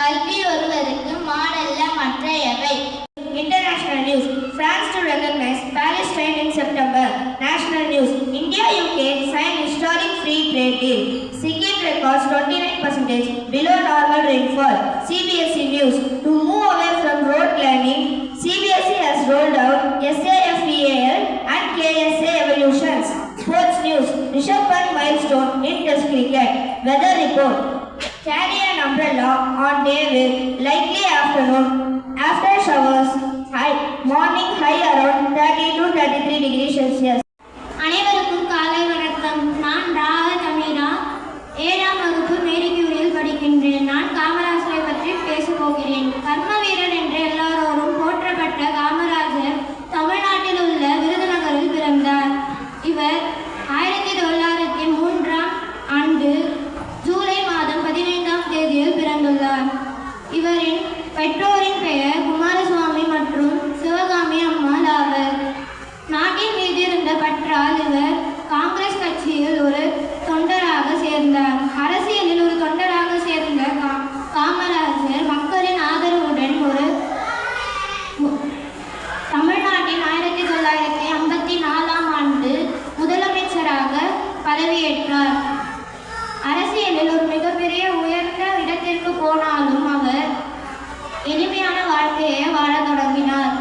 கல்வி ஒருவருக்கு மாடல்ல மற்றையவை. International news. France to recognize Palestine in September. National news. India UK sign historic free trade deal. Sikkim records 29% below normal rainfall. CBSE news. To move away from road climbing, CBSE has rolled out SAFEAL and KSA evolutions. Sports news. Rishabh Pant milestone in Test cricket. Weather report. Carry an umbrella on day with likely afternoon. After showers, morning high around 30 to 33 degrees Celsius. அனைவருக்கும் காலை வணக்கம். நான் ராக தமிழா 7ஆம் வகுப்பு மேரிக்யூரியில் படிக்கின்றேன். நான் காமராஜரை பற்றி பேசப் போகிறேன். கர்ம வீரர் என்று எல்லாரோரும் போற்றப்பட்ட காமராஜர் தமிழ்நாட்டில் உள்ள விருதுநகரில் பிறந்தார். இவர் 1903ஆம் ஆண்டு ஜூலை மாதம் 15ஆம் தேதியில் பிறந்துள்ளார். இவரின் பெற்றோரின் பெயர் குமாரசுவாமி மற்றும் சிவகாமி அம்மாள் ஆவர். நாட்டின் மீது இருந்த பற்றால் இவர் காங்கிரஸ் கட்சியில் ஒரு தொண்டராக சேர்ந்தார். அரசியலில் ஒரு தொண்டராக சேர்ந்த காமராஜர் மக்களின் ஆதரவுடன் ஒரு தமிழ்நாட்டின் 1954ஆம் ஆண்டு முதலமைச்சராக பதவியேற்றார். அரசியலில் ஒரு மிகப்பெரிய உயர்ந்த இடத்திற்கு போனாலும் அவர் எளிமையான வாழ்க்கையை வாழத் தொடங்கினார்.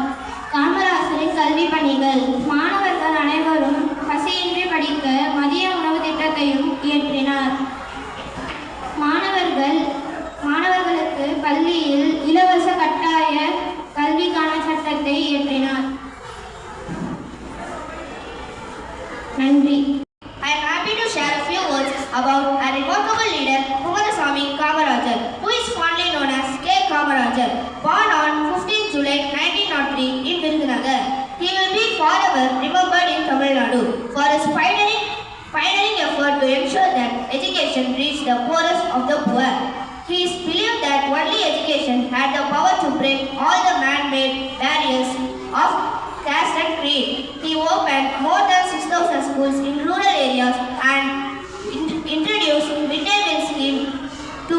காமராஜரின் கல்வி பணிகள். மாணவர்கள் அனைவரும் பசியின்றி படிக்க மதிய உணவு திட்டத்தையும் இயற்றினார். மாணவர்களுக்கு பள்ளியில் இலவச கட்டாய கல்விக்கான சட்டத்தை இயற்றினார். நன்றி. I am happy to share a few words about a remarkable leader, Kumarasamy Kamarajar, who is fondly known as K. Kamarajar. Born on 15 July 1903 in Virudhunagar, he will be forever remembered in Tamil Nadu for his pioneering effort to ensure that education reached the poorest of the poor. He is believed that only education had the power to break all the man-made barriers of caste and creed. He opened more than 6,000 schools in rural areas and introduced midday meal scheme to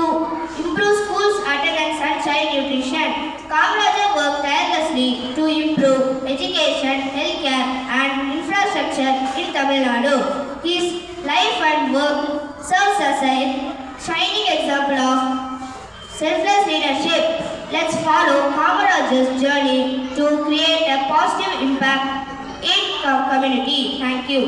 improve schools attendance and child nutrition. Kamarajar worked tirelessly to improve education, healthcare and infrastructure in Tamil Nadu. His life and work serves as a shining example of selfless leadership. Let's follow Kamarajar's journey to create a positive impact in our community. Thank you.